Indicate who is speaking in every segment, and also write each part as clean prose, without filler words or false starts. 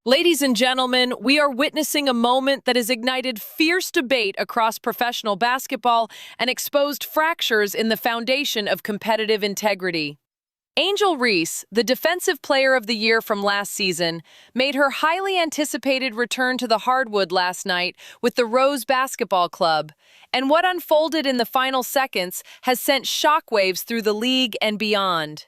Speaker 1: Ladies and gentlemen, we are witnessing a moment that has ignited fierce debate across professional basketball and exposed fractures in the foundation of competitive integrity. Angel Reese, the Defensive Player of the Year from last season, made her highly anticipated return to the hardwood last night with the Rose Basketball Club, and what unfolded in the final seconds has sent shockwaves through the league and beyond.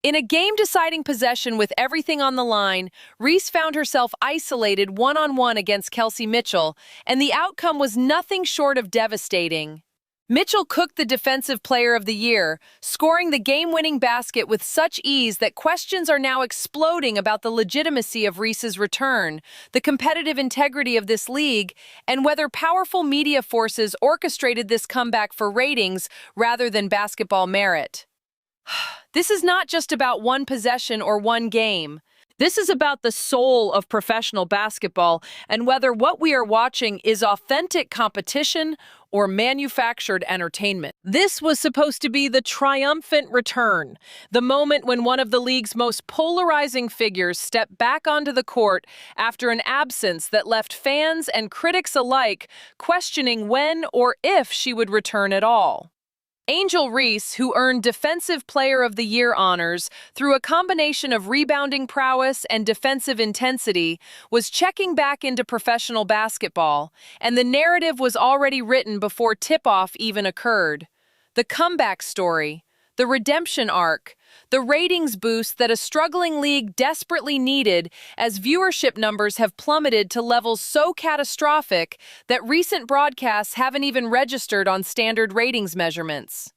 Speaker 1: In a game-deciding possession with everything on the line, Reese found herself isolated one-on-one against Kelsey Mitchell, and the outcome was nothing short of devastating. Mitchell cooked the Defensive Player of the Year, scoring the game-winning basket with such ease that questions are now exploding about the legitimacy of Reese's return, the competitive integrity of this league, and whether powerful media forces orchestrated this comeback for ratings rather than basketball merit. This is not just about one possession or one game. This is about the soul of professional basketball and whether what we are watching is authentic competition or manufactured entertainment. This was supposed to be the triumphant return, the moment when one of the league's most polarizing figures stepped back onto the court after an absence that left fans and critics alike questioning when or if she would return at all. Angel Reese, who earned Defensive Player of the Year honors through a combination of rebounding prowess and defensive intensity, was checking back into professional basketball, and the narrative was already written before tip-off even occurred. The comeback story, the redemption arc, the ratings boost that a struggling league desperately needed as viewership numbers have plummeted to levels so catastrophic that recent broadcasts haven't even registered on standard ratings measurements.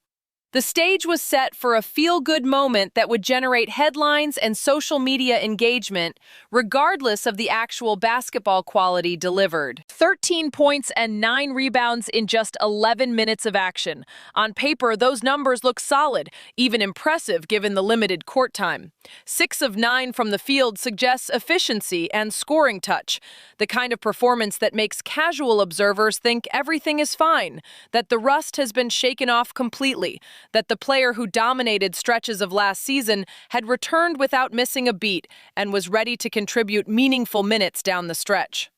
Speaker 1: The stage was set for a feel-good moment that would generate headlines and social media engagement, regardless of the actual basketball quality delivered. 13 points and 9 rebounds in just 11 minutes of action. On paper, those numbers look solid, even impressive given the limited court time. 6 of 9 from the field suggests efficiency and scoring touch, the kind of performance that makes casual observers think everything is fine, that the rust has been shaken off completely, that the player who dominated stretches of last season had returned without missing a beat and was ready to contribute meaningful minutes down the stretch.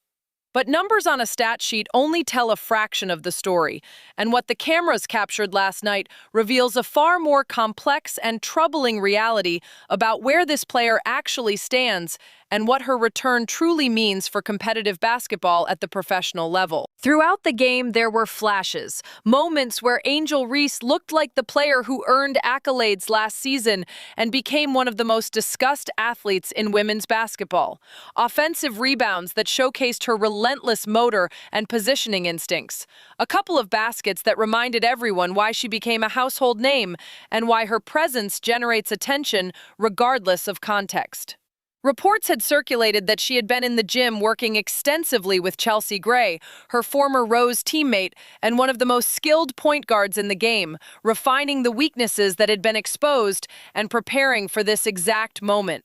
Speaker 1: But numbers on a stat sheet only tell a fraction of the story, and what the cameras captured last night reveals a far more complex and troubling reality about where this player actually stands and what her return truly means for competitive basketball at the professional level. Throughout the game, there were flashes, moments where Angel Reese looked like the player who earned accolades last season and became one of the most discussed athletes in women's basketball. Offensive rebounds that showcased her relentless motor and positioning instincts. A couple of baskets that reminded everyone why she became a household name and why her presence generates attention regardless of context. Reports had circulated that she had been in the gym working extensively with Chelsea Gray, her former Rose teammate and one of the most skilled point guards in the game, refining the weaknesses that had been exposed and preparing for this exact moment.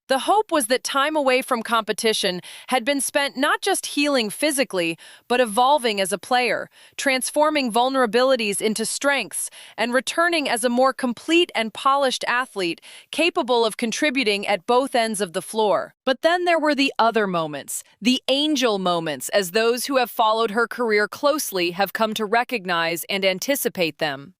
Speaker 1: The hope was that time away from competition had been spent not just healing physically, but evolving as a player, transforming vulnerabilities into strengths, and returning as a more complete and polished athlete, capable of contributing at both ends of the floor. But then there were the other moments, the angel moments, as those who have followed her career closely have come to recognize and anticipate them.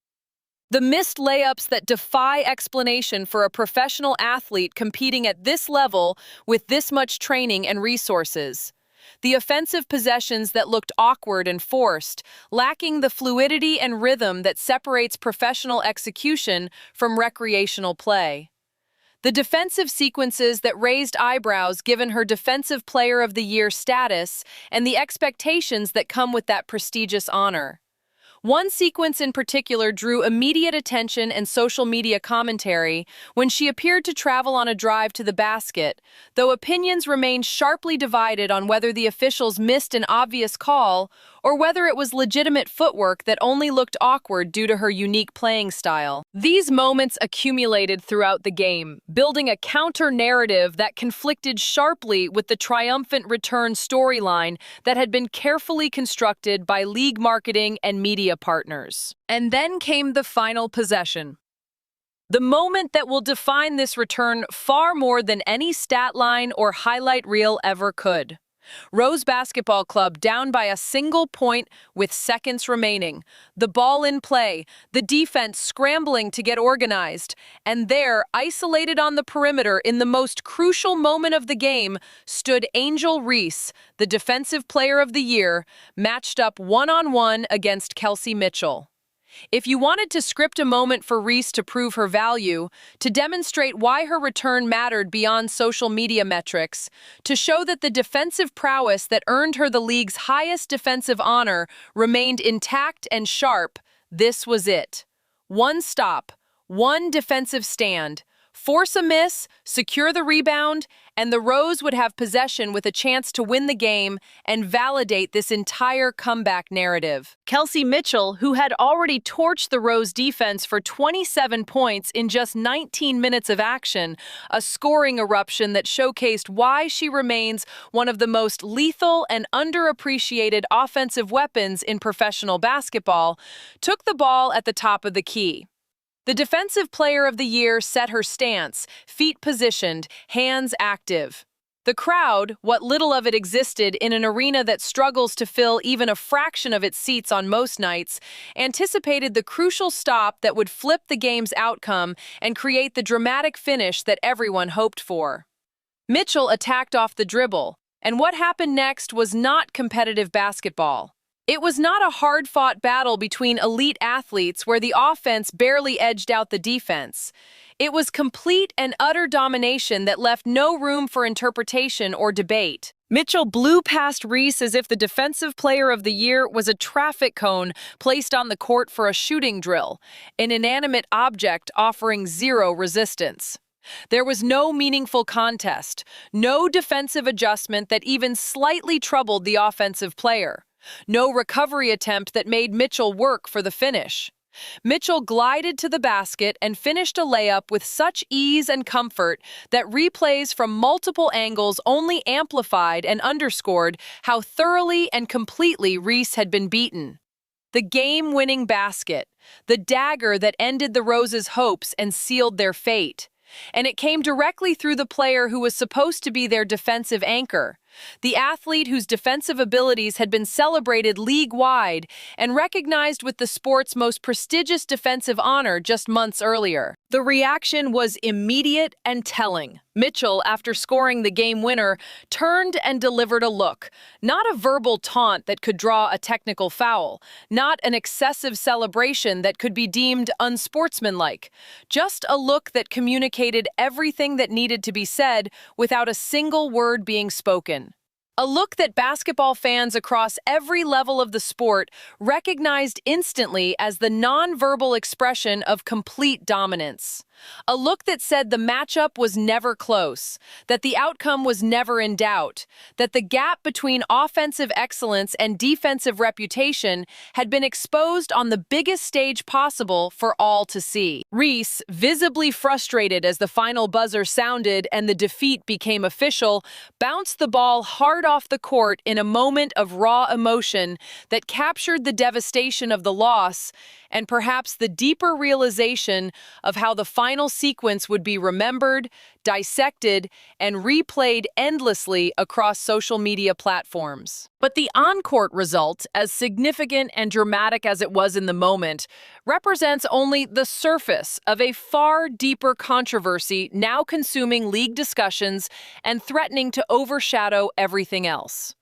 Speaker 1: The missed layups that defy explanation for a professional athlete competing at this level with this much training and resources. The offensive possessions that looked awkward and forced, lacking the fluidity and rhythm that separates professional execution from recreational play. The defensive sequences that raised eyebrows given her Defensive Player of the Year status and the expectations that come with that prestigious honor. One sequence in particular drew immediate attention and social media commentary when she appeared to travel on a drive to the basket, though opinions remained sharply divided on whether the officials missed an obvious call or whether it was legitimate footwork that only looked awkward due to her unique playing style. These moments accumulated throughout the game, building a counter-narrative that conflicted sharply with the triumphant return storyline that had been carefully constructed by league marketing and media partners. And then came the final possession. The moment that will define this return far more than any stat line or highlight reel ever could. Rose Basketball Club down by a single point with seconds remaining. The ball in play, the defense scrambling to get organized, and there, isolated on the perimeter in the most crucial moment of the game, stood Angel Reese, the Defensive Player of the Year, matched up one-on-one against Kelsey Mitchell. If you wanted to script a moment for Reese to prove her value, to demonstrate why her return mattered beyond social media metrics, to show that the defensive prowess that earned her the league's highest defensive honor remained intact and sharp, this was it. One stop, one defensive stand, force a miss, secure the rebound, and the Rose would have possession with a chance to win the game and validate this entire comeback narrative. Kelsey Mitchell, who had already torched the Rose defense for 27 points in just 19 minutes of action, a scoring eruption that showcased why she remains one of the most lethal and underappreciated offensive weapons in professional basketball, took the ball at the top of the key. The Defensive Player of the Year set her stance, feet positioned, hands active. The crowd, what little of it existed in an arena that struggles to fill even a fraction of its seats on most nights, anticipated the crucial stop that would flip the game's outcome and create the dramatic finish that everyone hoped for. Mitchell attacked off the dribble, and what happened next was not competitive basketball. It was not a hard-fought battle between elite athletes where the offense barely edged out the defense. It was complete and utter domination that left no room for interpretation or debate. Mitchell blew past Reese as if the Defensive Player of the Year was a traffic cone placed on the court for a shooting drill, an inanimate object offering zero resistance. There was no meaningful contest, no defensive adjustment that even slightly troubled the offensive player. No recovery attempt that made Mitchell work for the finish. Mitchell glided to the basket and finished a layup with such ease and comfort that replays from multiple angles only amplified and underscored how thoroughly and completely Reese had been beaten. The game-winning basket, the dagger that ended the Rose's hopes and sealed their fate. And it came directly through the player who was supposed to be their defensive anchor. The athlete whose defensive abilities had been celebrated league-wide and recognized with the sport's most prestigious defensive honor just months earlier. The reaction was immediate and telling. Mitchell, after scoring the game winner, turned and delivered a look. Not a verbal taunt that could draw a technical foul. Not an excessive celebration that could be deemed unsportsmanlike. Just a look that communicated everything that needed to be said without a single word being spoken. A look that basketball fans across every level of the sport recognized instantly as the nonverbal expression of complete dominance. A look that said the matchup was never close, that the outcome was never in doubt, that the gap between offensive excellence and defensive reputation had been exposed on the biggest stage possible for all to see. Reese, visibly frustrated as the final buzzer sounded and the defeat became official, bounced the ball hard off the court in a moment of raw emotion that captured the devastation of the loss and perhaps the deeper realization of how the final sequence would be remembered, dissected, and replayed endlessly across social media platforms. But the on-court result, as significant and dramatic as it was in the moment, represents only the surface of a far deeper controversy now consuming league discussions and threatening to overshadow everything else.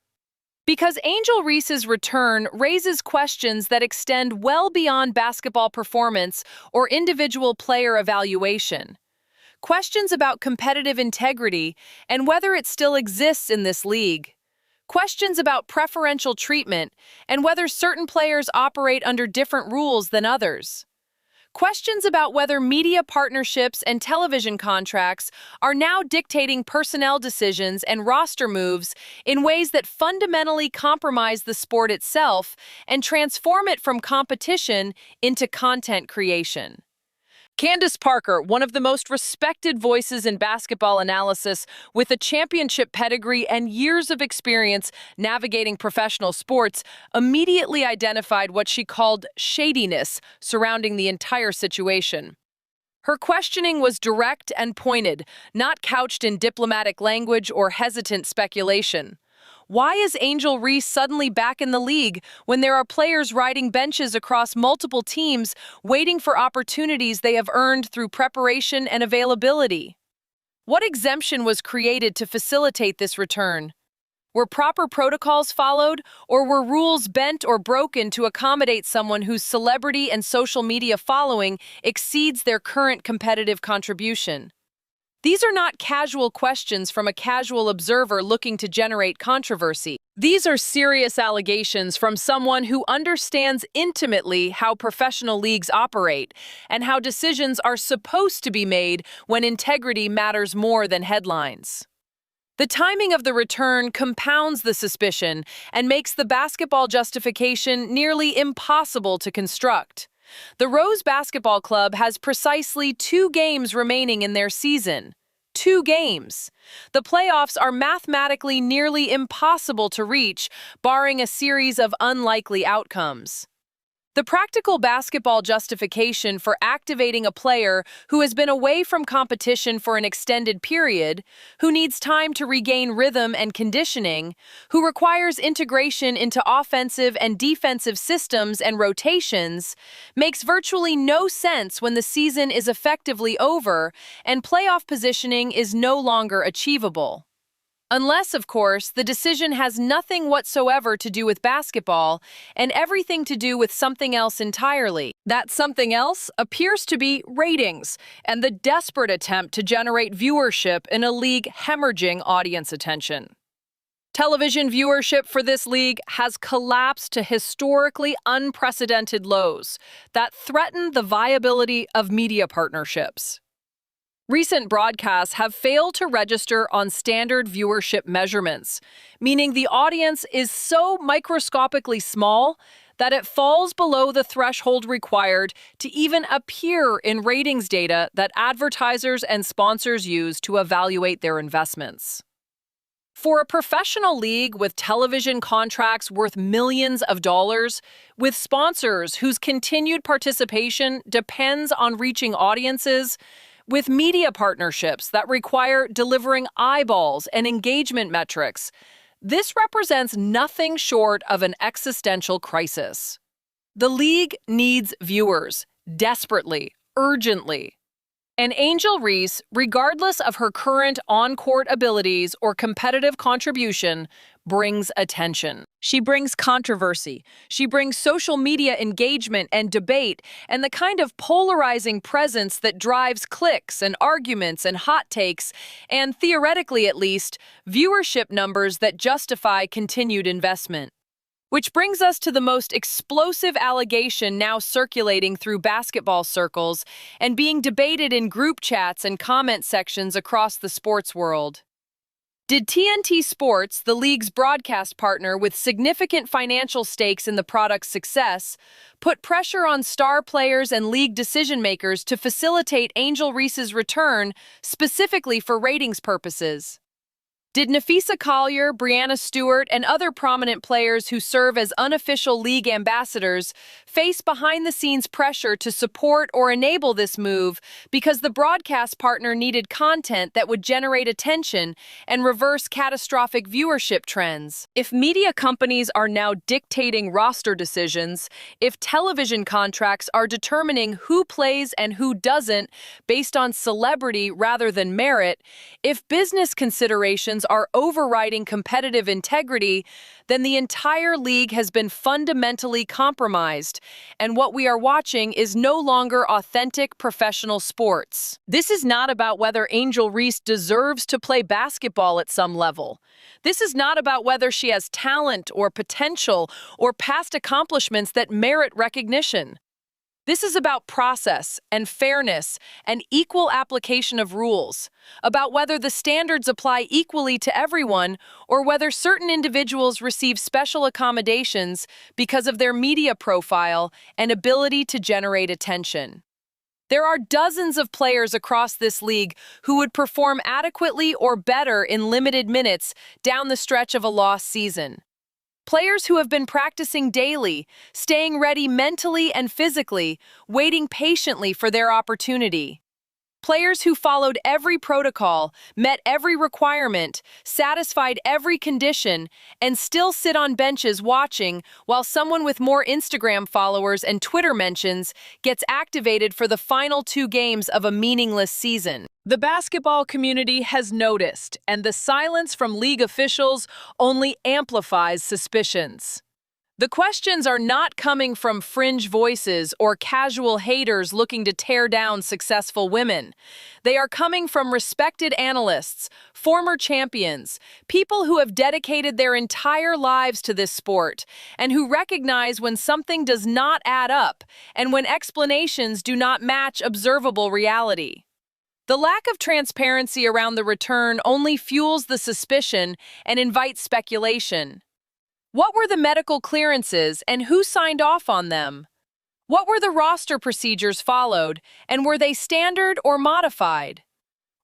Speaker 1: Because Angel Reese's return raises questions that extend well beyond basketball performance or individual player evaluation. Questions about competitive integrity and whether it still exists in this league. Questions about preferential treatment and whether certain players operate under different rules than others. Questions about whether media partnerships and television contracts are now dictating personnel decisions and roster moves in ways that fundamentally compromise the sport itself and transform it from competition into content creation. Candace Parker, one of the most respected voices in basketball analysis, with a championship pedigree and years of experience navigating professional sports, immediately identified what she called shadiness surrounding the entire situation. Her questioning was direct and pointed, not couched in diplomatic language or hesitant speculation. Why is Angel Reese suddenly back in the league when there are players riding benches across multiple teams waiting for opportunities they have earned through preparation and availability? What exemption was created to facilitate this return? Were proper protocols followed, or were rules bent or broken to accommodate someone whose celebrity and social media following exceeds their current competitive contribution? These are not casual questions from a casual observer looking to generate controversy. These are serious allegations from someone who understands intimately how professional leagues operate and how decisions are supposed to be made when integrity matters more than headlines. The timing of the return compounds the suspicion and makes the basketball justification nearly impossible to construct. The Rose Basketball Club has precisely 2 games remaining in their season. 2 games. The playoffs are mathematically nearly impossible to reach, barring a series of unlikely outcomes. The practical basketball justification for activating a player who has been away from competition for an extended period, who needs time to regain rhythm and conditioning, who requires integration into offensive and defensive systems and rotations, makes virtually no sense when the season is effectively over and playoff positioning is no longer achievable. Unless, of course, the decision has nothing whatsoever to do with basketball and everything to do with something else entirely. That something else appears to be ratings and the desperate attempt to generate viewership in a league hemorrhaging audience attention. Television viewership for this league has collapsed to historically unprecedented lows that threaten the viability of media partnerships. Recent broadcasts have failed to register on standard viewership measurements, meaning the audience is so microscopically small that it falls below the threshold required to even appear in ratings data that advertisers and sponsors use to evaluate their investments. For a professional league with television contracts worth millions of dollars, with sponsors whose continued participation depends on reaching audiences, with media partnerships that require delivering eyeballs and engagement metrics, this represents nothing short of an existential crisis. The league needs viewers, desperately, urgently. And Angel Reese, regardless of her current on-court abilities or competitive contribution, brings attention. She brings controversy. She brings social media engagement and debate and the kind of polarizing presence that drives clicks and arguments and hot takes and, theoretically at least, viewership numbers that justify continued investment. Which brings us to the most explosive allegation now circulating through basketball circles and being debated in group chats and comment sections across the sports world. Did TNT Sports, the league's broadcast partner with significant financial stakes in the product's success, put pressure on star players and league decision-makers to facilitate Angel Reese's return specifically for ratings purposes? Did Nafisa Collier, Brianna Stewart, and other prominent players who serve as unofficial league ambassadors face behind-the-scenes pressure to support or enable this move because the broadcast partner needed content that would generate attention and reverse catastrophic viewership trends? If media companies are now dictating roster decisions, if television contracts are determining who plays and who doesn't based on celebrity rather than merit, if business considerations are overriding competitive integrity, then the entire league has been fundamentally compromised, and what we are watching is no longer authentic professional sports. This is not about whether Angel Reese deserves to play basketball at some level. This is not about whether she has talent or potential or past accomplishments that merit recognition. This is about process and fairness and equal application of rules, about whether the standards apply equally to everyone or whether certain individuals receive special accommodations because of their media profile and ability to generate attention. There are dozens of players across this league who would perform adequately or better in limited minutes down the stretch of a lost season. Players who have been practicing daily, staying ready mentally and physically, waiting patiently for their opportunity. Players who followed every protocol, met every requirement, satisfied every condition, and still sit on benches watching while someone with more Instagram followers and Twitter mentions gets activated for the final 2 games of a meaningless season. The basketball community has noticed, and the silence from league officials only amplifies suspicions. The questions are not coming from fringe voices or casual haters looking to tear down successful women. They are coming from respected analysts, former champions, people who have dedicated their entire lives to this sport, and who recognize when something does not add up and when explanations do not match observable reality. The lack of transparency around the return only fuels the suspicion and invites speculation. What were the medical clearances and who signed off on them? What were the roster procedures followed, and were they standard or modified?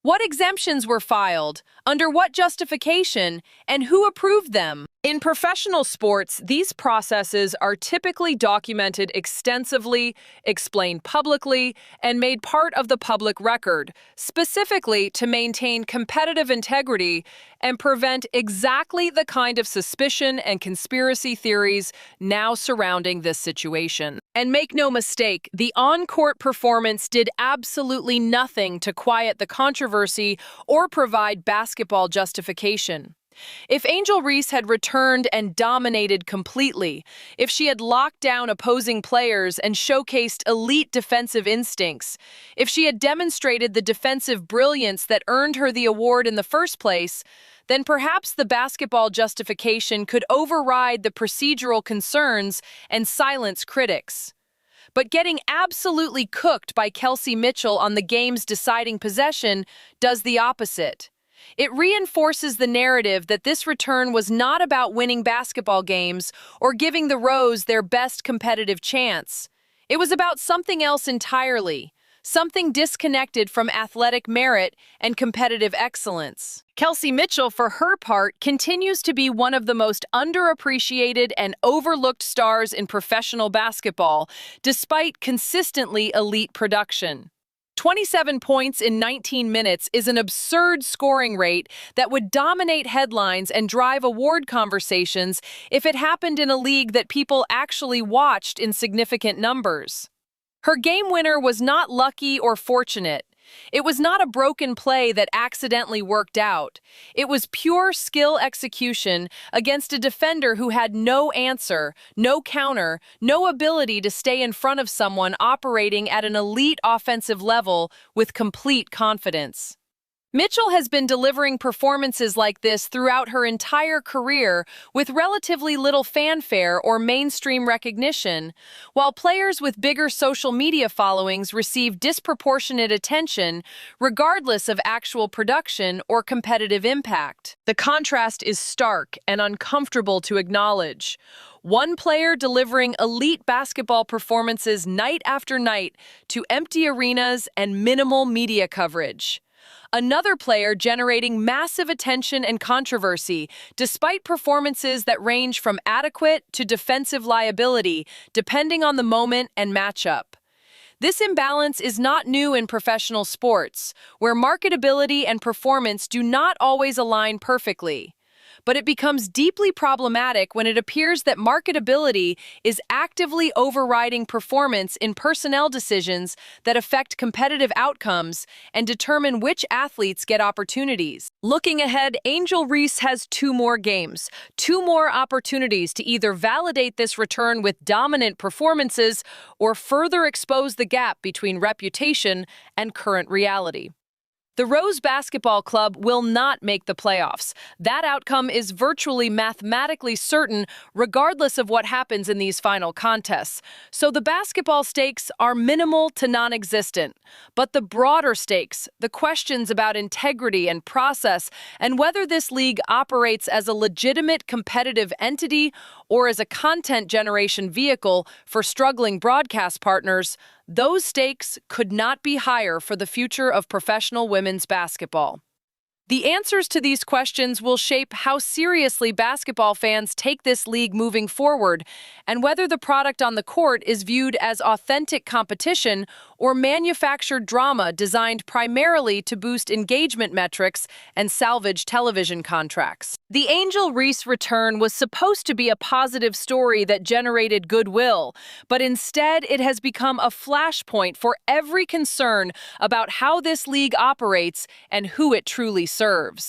Speaker 1: What exemptions were filed, under what justification, and who approved them? In professional sports, these processes are typically documented extensively, explained publicly, and made part of the public record, specifically to maintain competitive integrity and prevent exactly the kind of suspicion and conspiracy theories now surrounding this situation. And make no mistake, the on-court performance did absolutely nothing to quiet the controversy or provide basketball justification. If Angel Reese had returned and dominated completely, if she had locked down opposing players and showcased elite defensive instincts, if she had demonstrated the defensive brilliance that earned her the award in the first place, then perhaps the basketball justification could override the procedural concerns and silence critics. But getting absolutely cooked by Kelsey Mitchell on the game's deciding possession does the opposite. It reinforces the narrative that this return was not about winning basketball games or giving the Rose their best competitive chance. It was about something else entirely, something disconnected from athletic merit and competitive excellence. Kelsey Mitchell, for her part, continues to be one of the most underappreciated and overlooked stars in professional basketball, despite consistently elite production. 27 points in 19 minutes is an absurd scoring rate that would dominate headlines and drive award conversations if it happened in a league that people actually watched in significant numbers. Her game winner was not lucky or fortunate. It was not a broken play that accidentally worked out. It was pure skill execution against a defender who had no answer, no counter, no ability to stay in front of someone operating at an elite offensive level with complete confidence. Mitchell has been delivering performances like this throughout her entire career with relatively little fanfare or mainstream recognition, while players with bigger social media followings receive disproportionate attention regardless of actual production or competitive impact. The contrast is stark and uncomfortable to acknowledge. One player delivering elite basketball performances night after night to empty arenas and minimal media coverage. Another player generating massive attention and controversy, despite performances that range from adequate to defensive liability, depending on the moment and matchup. This imbalance is not new in professional sports, where marketability and performance do not always align perfectly. But it becomes deeply problematic when it appears that marketability is actively overriding performance in personnel decisions that affect competitive outcomes and determine which athletes get opportunities. Looking ahead, Angel Reese has 2 more games, 2 more opportunities to either validate this return with dominant performances or further expose the gap between reputation and current reality. The Rose Basketball Club will not make the playoffs. That outcome is virtually mathematically certain, regardless of what happens in these final contests. So the basketball stakes are minimal to non-existent. But the broader stakes, the questions about integrity and process, and whether this league operates as a legitimate competitive entity or as a content generation vehicle for struggling broadcast partners, those stakes could not be higher for the future of professional women's basketball. The answers to these questions will shape how seriously basketball fans take this league moving forward and whether the product on the court is viewed as authentic competition or manufactured drama designed primarily to boost engagement metrics and salvage television contracts. The Angel Reese return was supposed to be a positive story that generated goodwill, but instead it has become a flashpoint for every concern about how this league operates and who it truly serves.